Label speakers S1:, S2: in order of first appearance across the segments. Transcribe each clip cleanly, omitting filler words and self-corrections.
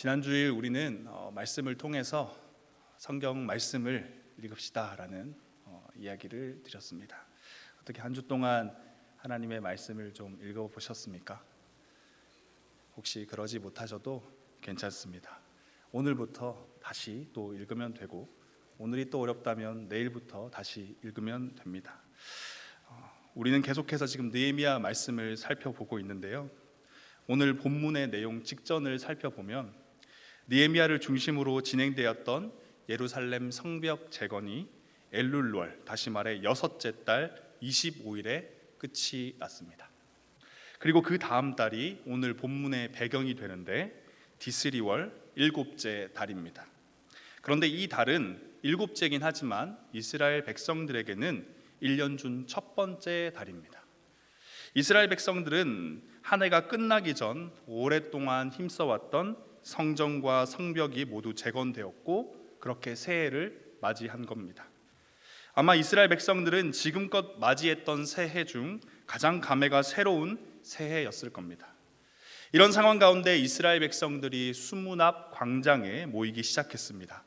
S1: 지난 주일 우리는 말씀을 통해서 성경 말씀을 읽읍시다라는 이야기를 드렸습니다. 어떻게 한 주 동안 하나님의 말씀을 좀 읽어보셨습니까? 혹시 그러지 못하셔도 괜찮습니다. 오늘부터 다시 또 읽으면 되고, 오늘이 또 어렵다면 내일부터 다시 읽으면 됩니다. 우리는 계속해서 지금 느헤미야 말씀을 살펴보고 있는데요, 오늘 본문의 내용 직전을 살펴보면 느헤미야를 중심으로 진행되었던 예루살렘 성벽 재건이 엘룰월, 다시 말해 여섯째 달 25일에 끝이 났습니다. 그리고 그 다음 달이 오늘 본문의 배경이 되는데 디스리월 일곱째 달입니다. 그런데 이 달은 일곱째긴 하지만 이스라엘 백성들에게는 1년 중 첫 번째 달입니다. 이스라엘 백성들은 한 해가 끝나기 전 오랫동안 힘써왔던 성전과 성벽이 모두 재건되었고, 그렇게 새해를 맞이한 겁니다. 아마 이스라엘 백성들은 지금껏 맞이했던 새해 중 가장 감회가 새로운 새해였을 겁니다. 이런 상황 가운데 이스라엘 백성들이 수문 앞 광장에 모이기 시작했습니다.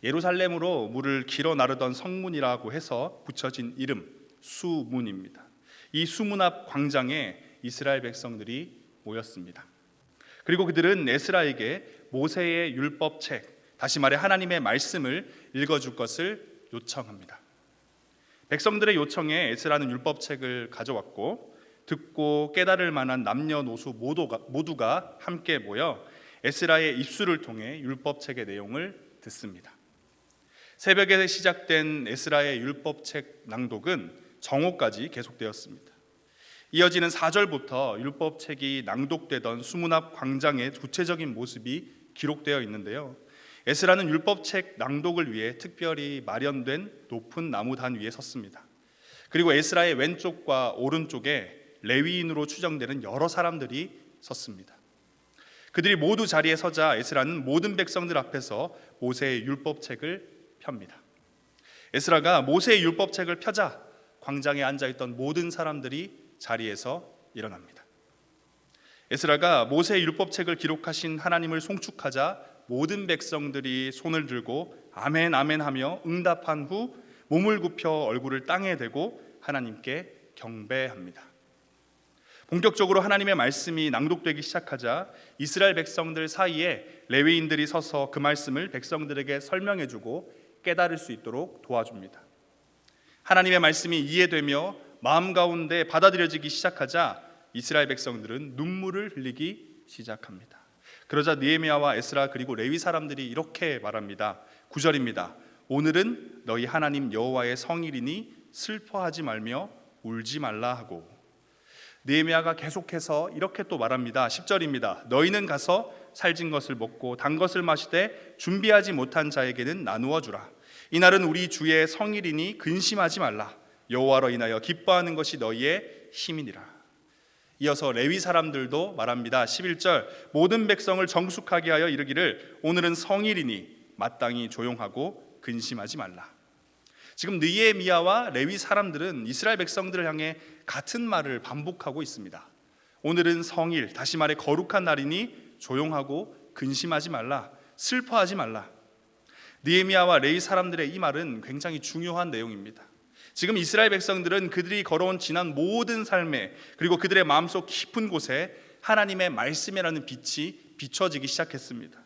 S1: 예루살렘으로 물을 길어 나르던 성문이라고 해서 붙여진 이름 수문입니다. 이 수문 앞 광장에 이스라엘 백성들이 모였습니다. 그리고 그들은 에스라에게 모세의 율법책, 다시 말해 하나님의 말씀을 읽어줄 것을 요청합니다. 백성들의 요청에 에스라는 율법책을 가져왔고, 듣고 깨달을 만한 남녀노소 모두가 함께 모여 에스라의 입술을 통해 율법책의 내용을 듣습니다. 새벽에 시작된 에스라의 율법책 낭독은 정오까지 계속되었습니다. 이어지는 4절부터 율법책이 낭독되던 수문 앞 광장의 구체적인 모습이 기록되어 있는데요, 에스라는 율법책 낭독을 위해 특별히 마련된 높은 나무단 위에 섰습니다. 그리고 에스라의 왼쪽과 오른쪽에 레위인으로 추정되는 여러 사람들이 섰습니다. 그들이 모두 자리에 서자 에스라는 모든 백성들 앞에서 모세의 율법책을 펴니다. 에스라가 모세의 율법책을 펴자 광장에 앉아있던 모든 사람들이 자리에서 일어납니다. 에스라가 모세의 율법책을 기록하신 하나님을 송축하자 모든 백성들이 손을 들고 아멘 아멘 하며 응답한 후 몸을 굽혀 얼굴을 땅에 대고 하나님께 경배합니다. 본격적으로 하나님의 말씀이 낭독되기 시작하자 이스라엘 백성들 사이에 레위인들이 서서 그 말씀을 백성들에게 설명해주고 깨달을 수 있도록 도와줍니다. 하나님의 말씀이 이해되며 마음 가운데 받아들여지기 시작하자 이스라엘 백성들은 눈물을 흘리기 시작합니다. 그러자 느헤미야와 에스라 그리고 레위 사람들이 이렇게 말합니다. 9절입니다. 오늘은 너희 하나님 여호와의 성일이니 슬퍼하지 말며 울지 말라 하고, 느헤미야가 계속해서 이렇게 또 말합니다. 10절입니다. 너희는 가서 살진 것을 먹고 단 것을 마시되 준비하지 못한 자에게는 나누어 주라. 이날은 우리 주의 성일이니 근심하지 말라. 여호와로 인하여 기뻐하는 것이 너희의 힘이니라. 이어서 레위 사람들도 말합니다. 11절 모든 백성을 정숙하게 하여 이르기를 오늘은 성일이니 마땅히 조용하고 근심하지 말라. 지금 느헤미야와 레위 사람들은 이스라엘 백성들을 향해 같은 말을 반복하고 있습니다. 오늘은 성일, 다시 말해 거룩한 날이니 조용하고 근심하지 말라, 슬퍼하지 말라. 느헤미야와 레위 사람들의 이 말은 굉장히 중요한 내용입니다. 지금 이스라엘 백성들은 그들이 걸어온 지난 모든 삶에, 그리고 그들의 마음속 깊은 곳에 하나님의 말씀이라는 빛이 비춰지기 시작했습니다.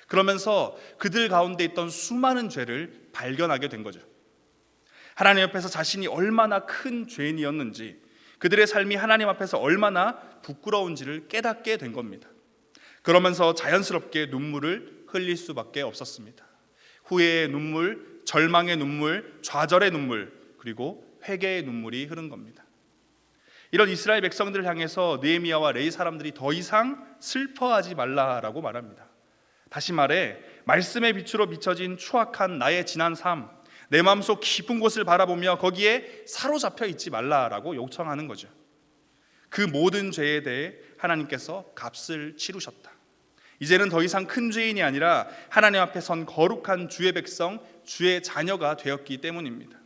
S1: 그러면서 그들 가운데 있던 수많은 죄를 발견하게 된 거죠. 하나님 앞에서 자신이 얼마나 큰 죄인이었는지, 그들의 삶이 하나님 앞에서 얼마나 부끄러운지를 깨닫게 된 겁니다. 그러면서 자연스럽게 눈물을 흘릴 수밖에 없었습니다. 후회의 눈물, 절망의 눈물, 좌절의 눈물, 그리고 회개의 눈물이 흐른 겁니다. 이런 이스라엘 백성들을 향해서 느헤미야와 레위 사람들이 더 이상 슬퍼하지 말라라고 말합니다. 다시 말해 말씀의 빛으로 비춰진 추악한 나의 지난 삶, 내 마음속 깊은 곳을 바라보며 거기에 사로잡혀 있지 말라라고 요청하는 거죠. 그 모든 죄에 대해 하나님께서 값을 치르셨다. 이제는 더 이상 큰 죄인이 아니라 하나님 앞에 선 거룩한 주의 백성, 주의 자녀가 되었기 때문입니다.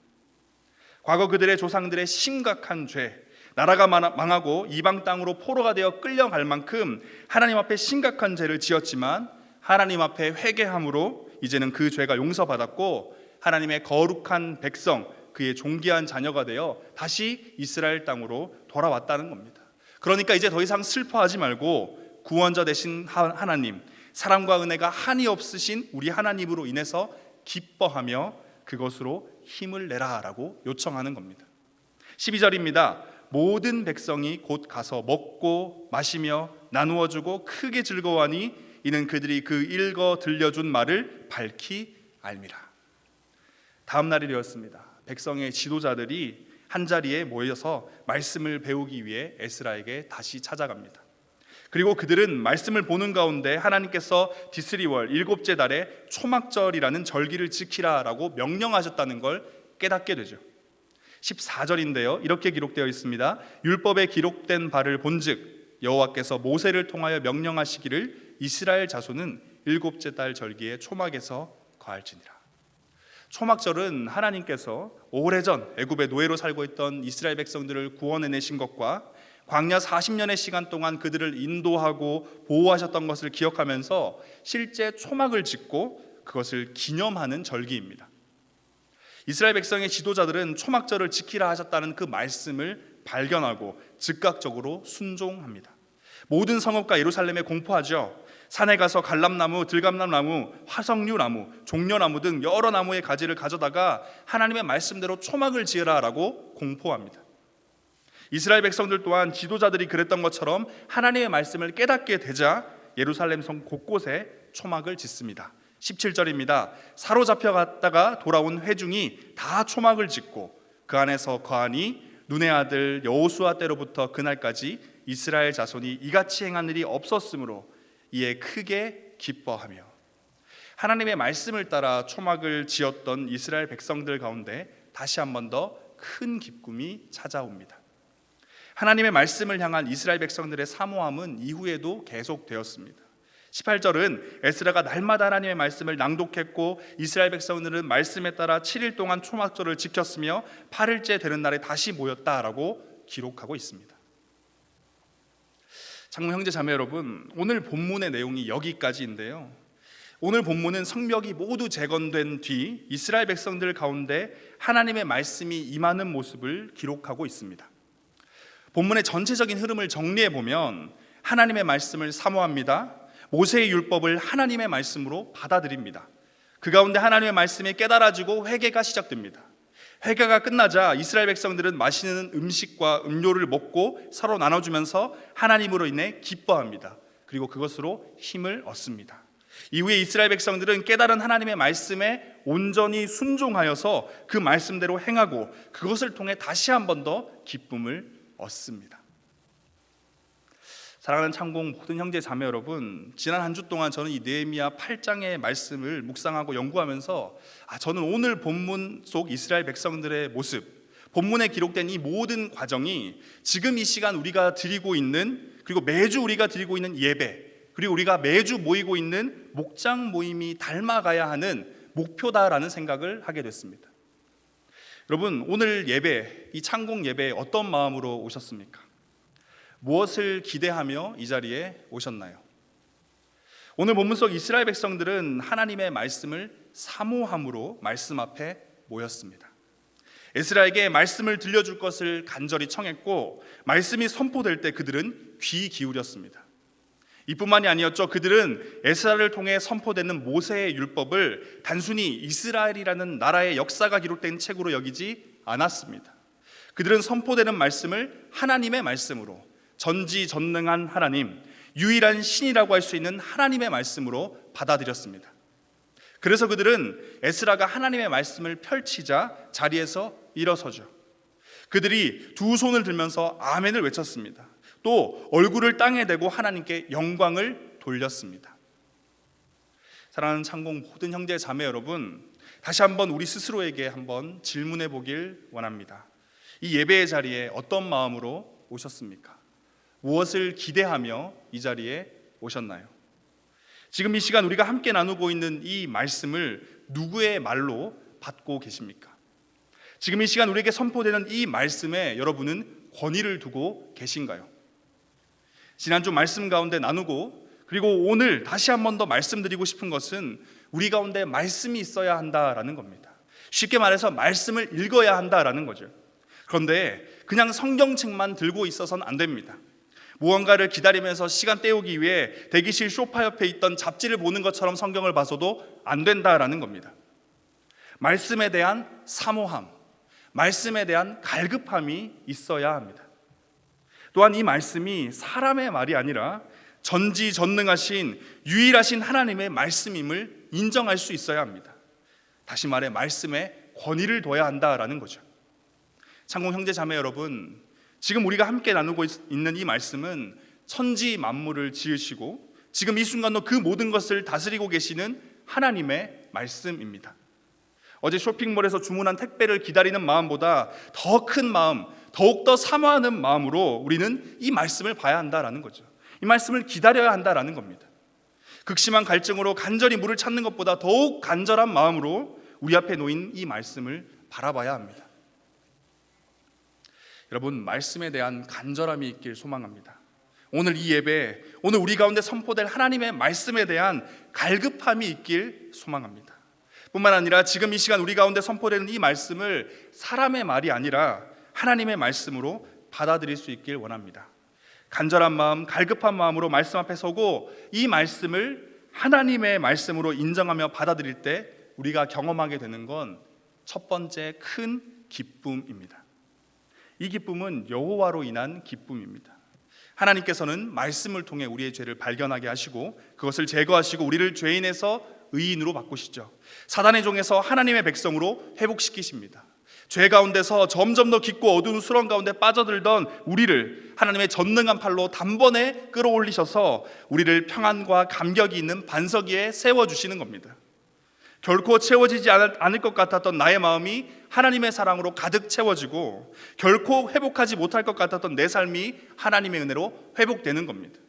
S1: 과거 그들의 조상들의 심각한 죄, 나라가 망하고 이방 땅으로 포로가 되어 끌려갈 만큼 하나님 앞에 심각한 죄를 지었지만 하나님 앞에 회개함으로 이제는 그 죄가 용서받았고 하나님의 거룩한 백성, 그의 존귀한 자녀가 되어 다시 이스라엘 땅으로 돌아왔다는 겁니다. 그러니까 이제 더 이상 슬퍼하지 말고 구원자 되신 하나님, 사랑과 은혜가 한이 없으신 우리 하나님으로 인해서 기뻐하며 그것으로 힘을 내라라고 요청하는 겁니다. 12절입니다. 모든 백성이 곧 가서 먹고 마시며 나누어 주고 크게 즐거워하니 이는 그들이 그 읽어 들려준 말을 밝히 알미라. 다음 날이 되었습니다. 백성의 지도자들이 한자리에 모여서 말씀을 배우기 위해 에스라에게 다시 찾아갑니다. 그리고 그들은 말씀을 보는 가운데 하나님께서 디스리월 일곱째 달에 초막절이라는 절기를 지키라라고 명령하셨다는 걸 깨닫게 되죠. 14절인데요, 이렇게 기록되어 있습니다. 율법에 기록된 바를 본즉 여호와께서 모세를 통하여 명령하시기를 이스라엘 자손은 일곱째 달 절기에 초막에서 거할지니라. 초막절은 하나님께서 오래전 애굽의 노예로 살고 있던 이스라엘 백성들을 구원해내신 것과 광야 40년의 시간 동안 그들을 인도하고 보호하셨던 것을 기억하면서 실제 초막을 짓고 그것을 기념하는 절기입니다. 이스라엘 백성의 지도자들은 초막절을 지키라 하셨다는 그 말씀을 발견하고 즉각적으로 순종합니다. 모든 성읍과 예루살렘에 공포하죠. 산에 가서 갈람나무, 들감나무, 화석류나무, 종려나무 등 여러 나무의 가지를 가져다가 하나님의 말씀대로 초막을 지으라라고 공포합니다. 이스라엘 백성들 또한 지도자들이 그랬던 것처럼 하나님의 말씀을 깨닫게 되자 예루살렘 성 곳곳에 초막을 짓습니다. 17절입니다. 사로잡혀 갔다가 돌아온 회중이 다 초막을 짓고 그 안에서 거하니 눈의 아들 여호수아 때로부터 그날까지 이스라엘 자손이 이같이 행한 일이 없었으므로 이에 크게 기뻐하며. 하나님의 말씀을 따라 초막을 지었던 이스라엘 백성들 가운데 다시 한 번 더 큰 기쁨이 찾아옵니다. 하나님의 말씀을 향한 이스라엘 백성들의 사모함은 이후에도 계속되었습니다. 18절은 에스라가 날마다 하나님의 말씀을 낭독했고 이스라엘 백성들은 말씀에 따라 7일 동안 초막절을 지켰으며 8일째 되는 날에 다시 모였다라고 기록하고 있습니다. 장로 형제 자매 여러분, 오늘 본문의 내용이 여기까지인데요, 오늘 본문은 성벽이 모두 재건된 뒤 이스라엘 백성들 가운데 하나님의 말씀이 임하는 모습을 기록하고 있습니다. 본문의 전체적인 흐름을 정리해 보면 하나님의 말씀을 사모합니다. 모세의 율법을 하나님의 말씀으로 받아들입니다. 그 가운데 하나님의 말씀이 깨달아지고 회개가 시작됩니다. 회개가 끝나자 이스라엘 백성들은 맛있는 음식과 음료를 먹고 서로 나눠주면서 하나님으로 인해 기뻐합니다. 그리고 그것으로 힘을 얻습니다. 이후에 이스라엘 백성들은 깨달은 하나님의 말씀에 온전히 순종하여서 그 말씀대로 행하고 그것을 통해 다시 한 번 더 기쁨을 얻습니다. 사랑하는 창공 모든 형제 자매 여러분, 지난 한 주 동안 저는 이 느헤미야 8장의 말씀을 묵상하고 연구하면서 저는 오늘 본문 속 이스라엘 백성들의 모습, 본문에 기록된 이 모든 과정이 지금 이 시간 우리가 드리고 있는, 그리고 매주 우리가 드리고 있는 예배, 그리고 우리가 매주 모이고 있는 목장 모임이 닮아가야 하는 목표다라는 생각을 하게 됐습니다. 여러분, 오늘 예배, 이 창공 예배에 어떤 마음으로 오셨습니까? 무엇을 기대하며 이 자리에 오셨나요? 오늘 본문 속 이스라엘 백성들은 하나님의 말씀을 사모함으로 말씀 앞에 모였습니다. 에스라에게 말씀을 들려줄 것을 간절히 청했고 말씀이 선포될 때 그들은 귀 기울였습니다. 이뿐만이 아니었죠. 그들은 에스라를 통해 선포되는 모세의 율법을 단순히 이스라엘이라는 나라의 역사가 기록된 책으로 여기지 않았습니다. 그들은 선포되는 말씀을 하나님의 말씀으로, 전지전능한 하나님, 유일한 신이라고 할 수 있는 하나님의 말씀으로 받아들였습니다. 그래서 그들은 에스라가 하나님의 말씀을 펼치자 자리에서 일어서죠. 그들이 두 손을 들면서 아멘을 외쳤습니다. 또 얼굴을 땅에 대고 하나님께 영광을 돌렸습니다. 사랑하는 창공 모든 형제 자매 여러분, 다시 한번 우리 스스로에게 한번 질문해 보길 원합니다. 이 예배의 자리에 어떤 마음으로 오셨습니까? 무엇을 기대하며 이 자리에 오셨나요? 지금 이 시간 우리가 함께 나누고 있는 이 말씀을 누구의 말로 받고 계십니까? 지금 이 시간 우리에게 선포되는 이 말씀에 여러분은 권위를 두고 계신가요? 지난주 말씀 가운데 나누고 그리고 오늘 다시 한 번 더 말씀드리고 싶은 것은 우리 가운데 말씀이 있어야 한다라는 겁니다. 쉽게 말해서 말씀을 읽어야 한다라는 거죠. 그런데 그냥 성경책만 들고 있어서는 안 됩니다. 무언가를 기다리면서 시간 때우기 위해 대기실 소파 옆에 있던 잡지를 보는 것처럼 성경을 봐서도 안 된다라는 겁니다. 말씀에 대한 사모함, 말씀에 대한 갈급함이 있어야 합니다. 또한 이 말씀이 사람의 말이 아니라 전지전능하신 유일하신 하나님의 말씀임을 인정할 수 있어야 합니다. 다시 말해 말씀에 권위를 둬야 한다라는 거죠. 창공 형제 자매 여러분, 지금 우리가 함께 나누고 있는 이 말씀은 천지 만물을 지으시고 지금 이 순간도 그 모든 것을 다스리고 계시는 하나님의 말씀입니다. 어제 쇼핑몰에서 주문한 택배를 기다리는 마음보다 더 큰 마음, 더욱더 사모하는 마음으로 우리는 이 말씀을 봐야 한다라는 거죠. 이 말씀을 기다려야 한다라는 겁니다. 극심한 갈증으로 간절히 물을 찾는 것보다 더욱 간절한 마음으로 우리 앞에 놓인 이 말씀을 바라봐야 합니다. 여러분, 말씀에 대한 간절함이 있길 소망합니다. 오늘 이 예배, 오늘 우리 가운데 선포될 하나님의 말씀에 대한 갈급함이 있길 소망합니다. 뿐만 아니라 지금 이 시간 우리 가운데 선포되는 이 말씀을 사람의 말이 아니라 하나님의 말씀으로 받아들일 수 있길 원합니다. 간절한 마음, 갈급한 마음으로 말씀 앞에 서고 이 말씀을 하나님의 말씀으로 인정하며 받아들일 때 우리가 경험하게 되는 건 첫 번째 큰 기쁨입니다. 이 기쁨은 여호와로 인한 기쁨입니다. 하나님께서는 말씀을 통해 우리의 죄를 발견하게 하시고 그것을 제거하시고 우리를 죄인에서 의인으로 바꾸시죠. 사단의 종에서 하나님의 백성으로 회복시키십니다. 죄 가운데서 점점 더 깊고 어두운 수렁 가운데 빠져들던 우리를 하나님의 전능한 팔로 단번에 끌어올리셔서 우리를 평안과 감격이 있는 반석 위에 세워주시는 겁니다. 결코 채워지지 않을 것 같았던 나의 마음이 하나님의 사랑으로 가득 채워지고 결코 회복하지 못할 것 같았던 내 삶이 하나님의 은혜로 회복되는 겁니다.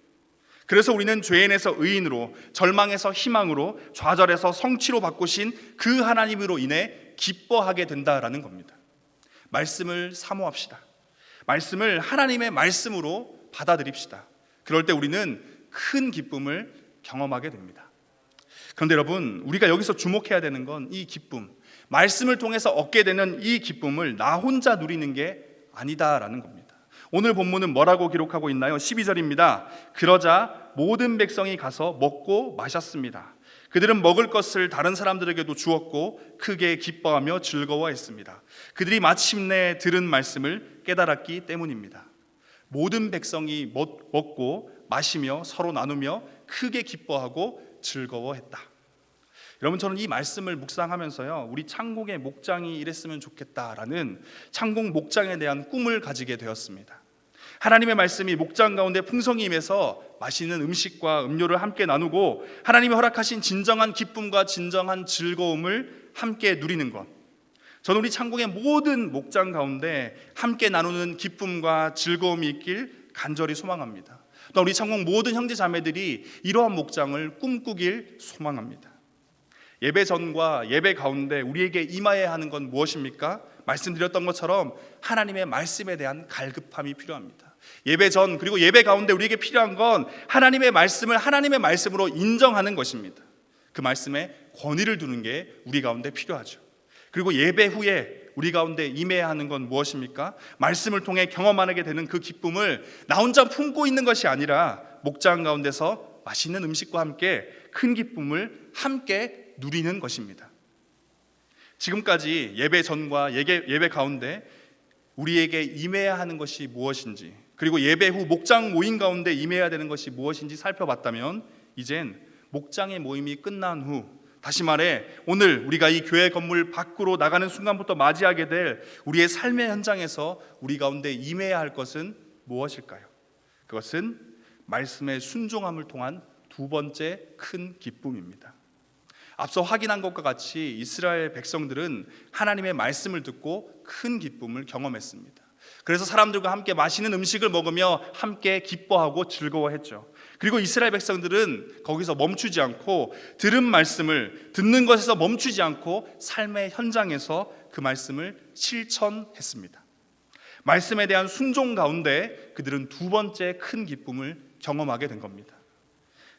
S1: 그래서 우리는 죄인에서 의인으로, 절망에서 희망으로, 좌절에서 성취로 바꾸신 그 하나님으로 인해 기뻐하게 된다라는 겁니다. 말씀을 사모합시다. 말씀을 하나님의 말씀으로 받아들입시다. 그럴 때 우리는 큰 기쁨을 경험하게 됩니다. 그런데 여러분, 우리가 여기서 주목해야 되는 건 이 기쁨, 말씀을 통해서 얻게 되는 이 기쁨을 나 혼자 누리는 게 아니다라는 겁니다. 오늘 본문은 뭐라고 기록하고 있나요? 12절입니다. 그러자 모든 백성이 가서 먹고 마셨습니다. 그들은 먹을 것을 다른 사람들에게도 주었고 크게 기뻐하며 즐거워했습니다. 그들이 마침내 들은 말씀을 깨달았기 때문입니다. 모든 백성이 먹고 마시며 서로 나누며 크게 기뻐하고 즐거워했다. 여러분, 저는 이 말씀을 묵상하면서요, 우리 창공의 목장이 이랬으면 좋겠다라는 창공 목장에 대한 꿈을 가지게 되었습니다. 하나님의 말씀이 목장 가운데 풍성히 임해서 맛있는 음식과 음료를 함께 나누고 하나님이 허락하신 진정한 기쁨과 진정한 즐거움을 함께 누리는 것, 저는 우리 창공의 모든 목장 가운데 함께 나누는 기쁨과 즐거움이 있길 간절히 소망합니다. 또 우리 창공 모든 형제 자매들이 이러한 목장을 꿈꾸길 소망합니다. 예배 전과 예배 가운데 우리에게 임하여야 하는 건 무엇입니까? 말씀드렸던 것처럼 하나님의 말씀에 대한 갈급함이 필요합니다. 예배 전 그리고 예배 가운데 우리에게 필요한 건 하나님의 말씀을 하나님의 말씀으로 인정하는 것입니다. 그 말씀에 권위를 두는 게 우리 가운데 필요하죠. 그리고 예배 후에 우리 가운데 임해야 하는 건 무엇입니까? 말씀을 통해 경험하게 되는 그 기쁨을 나 혼자 품고 있는 것이 아니라 목장 가운데서 맛있는 음식과 함께 큰 기쁨을 함께 누리는 것입니다. 지금까지 예배 전과 예배 가운데 우리에게 임해야 하는 것이 무엇인지, 그리고 예배 후 목장 모임 가운데 임해야 되는 것이 무엇인지 살펴봤다면 이젠 목장의 모임이 끝난 후, 다시 말해 오늘 우리가 이 교회 건물 밖으로 나가는 순간부터 맞이하게 될 우리의 삶의 현장에서 우리 가운데 임해야 할 것은 무엇일까요? 그것은 말씀의 순종함을 통한 두 번째 큰 기쁨입니다. 앞서 확인한 것과 같이 이스라엘 백성들은 하나님의 말씀을 듣고 큰 기쁨을 경험했습니다. 그래서 사람들과 함께 맛있는 음식을 먹으며 함께 기뻐하고 즐거워했죠. 그리고 이스라엘 백성들은 거기서 멈추지 않고 들은 말씀을 듣는 것에서 멈추지 않고 삶의 현장에서 그 말씀을 실천했습니다. 말씀에 대한 순종 가운데 그들은 두 번째 큰 기쁨을 경험하게 된 겁니다.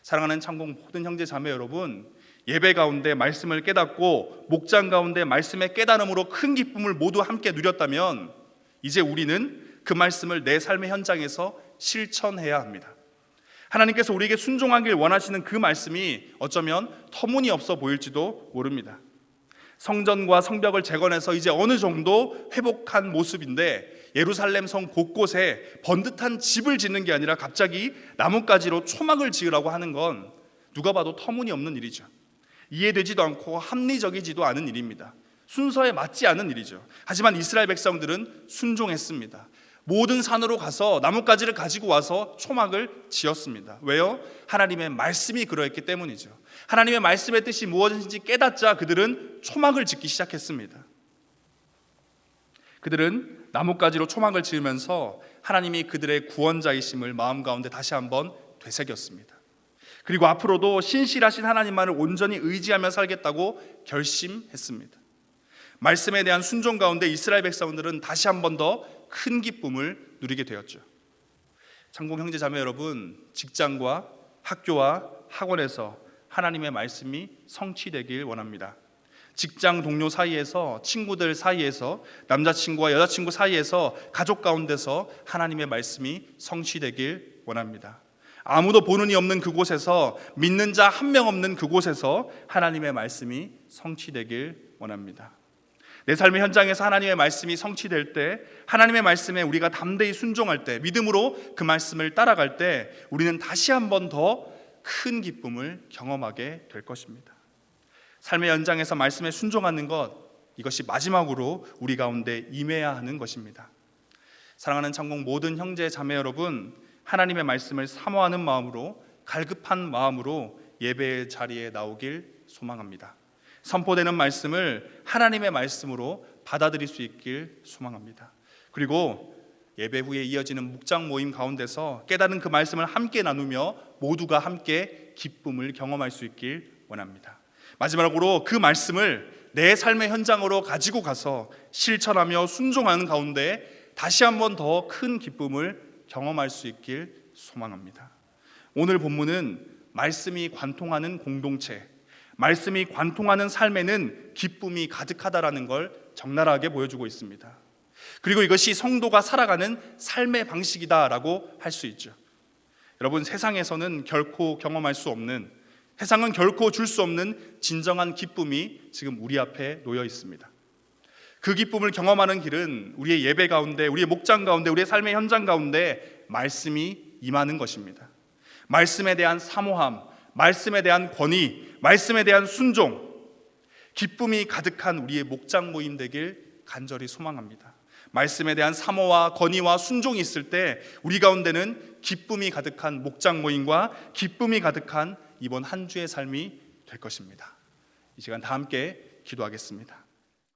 S1: 사랑하는 창공 모든 형제 자매 여러분, 예배 가운데 말씀을 깨닫고 목장 가운데 말씀의 깨달음으로 큰 기쁨을 모두 함께 누렸다면 이제 우리는 그 말씀을 내 삶의 현장에서 실천해야 합니다. 하나님께서 우리에게 순종하길 원하시는 그 말씀이 어쩌면 터무니없어 보일지도 모릅니다. 성전과 성벽을 재건해서 이제 어느 정도 회복한 모습인데 예루살렘 성 곳곳에 번듯한 집을 짓는 게 아니라 갑자기 나뭇가지로 초막을 지으라고 하는 건 누가 봐도 터무니없는 일이죠. 이해되지도 않고 합리적이지도 않은 일입니다. 순서에 맞지 않은 일이죠. 하지만 이스라엘 백성들은 순종했습니다. 모든 산으로 가서 나뭇가지를 가지고 와서 초막을 지었습니다. 왜요? 하나님의 말씀이 그러했기 때문이죠. 하나님의 말씀의 뜻이 무엇인지 깨닫자 그들은 초막을 짓기 시작했습니다. 그들은 나뭇가지로 초막을 지으면서 하나님이 그들의 구원자이심을 마음 가운데 다시 한번 되새겼습니다. 그리고 앞으로도 신실하신 하나님만을 온전히 의지하며 살겠다고 결심했습니다. 말씀에 대한 순종 가운데 이스라엘 백성들은 다시 한번 더 큰 기쁨을 누리게 되었죠. 창공 형제 자매 여러분, 직장과 학교와 학원에서 하나님의 말씀이 성취되길 원합니다. 직장 동료 사이에서, 친구들 사이에서, 남자친구와 여자친구 사이에서, 가족 가운데서 하나님의 말씀이 성취되길 원합니다. 아무도 보는 이 없는 그곳에서, 믿는 자 한 명 없는 그곳에서 하나님의 말씀이 성취되길 원합니다. 내 삶의 현장에서 하나님의 말씀이 성취될 때, 하나님의 말씀에 우리가 담대히 순종할 때, 믿음으로 그 말씀을 따라갈 때 우리는 다시 한번 더 큰 기쁨을 경험하게 될 것입니다. 삶의 현장에서 말씀에 순종하는 것, 이것이 마지막으로 우리 가운데 임해야 하는 것입니다. 사랑하는 창공 모든 형제 자매 여러분, 하나님의 말씀을 사모하는 마음으로, 갈급한 마음으로 예배의 자리에 나오길 소망합니다. 선포되는 말씀을 하나님의 말씀으로 받아들일 수 있길 소망합니다. 그리고 예배 후에 이어지는 묵장 모임 가운데서 깨달은 그 말씀을 함께 나누며 모두가 함께 기쁨을 경험할 수 있길 원합니다. 마지막으로 그 말씀을 내 삶의 현장으로 가지고 가서 실천하며 순종하는 가운데 다시 한번 더 큰 기쁨을 경험할 수 있길 소망합니다. 오늘 본문은 말씀이 관통하는 공동체, 말씀이 관통하는 삶에는 기쁨이 가득하다라는 걸 적나라하게 보여주고 있습니다. 그리고 이것이 성도가 살아가는 삶의 방식이다라고 할 수 있죠. 여러분, 세상에서는 결코 경험할 수 없는, 세상은 결코 줄 수 없는 진정한 기쁨이 지금 우리 앞에 놓여 있습니다. 그 기쁨을 경험하는 길은 우리의 예배 가운데, 우리의 목장 가운데, 우리의 삶의 현장 가운데 말씀이 임하는 것입니다. 말씀에 대한 사모함, 말씀에 대한 권위, 말씀에 대한 순종, 기쁨이 가득한 우리의 목장 모임 되길 간절히 소망합니다. 말씀에 대한 사모와 권위와 순종이 있을 때 우리 가운데는 기쁨이 가득한 목장 모임과 기쁨이 가득한 이번 한 주의 삶이 될 것입니다. 이 시간 다 함께 기도하겠습니다.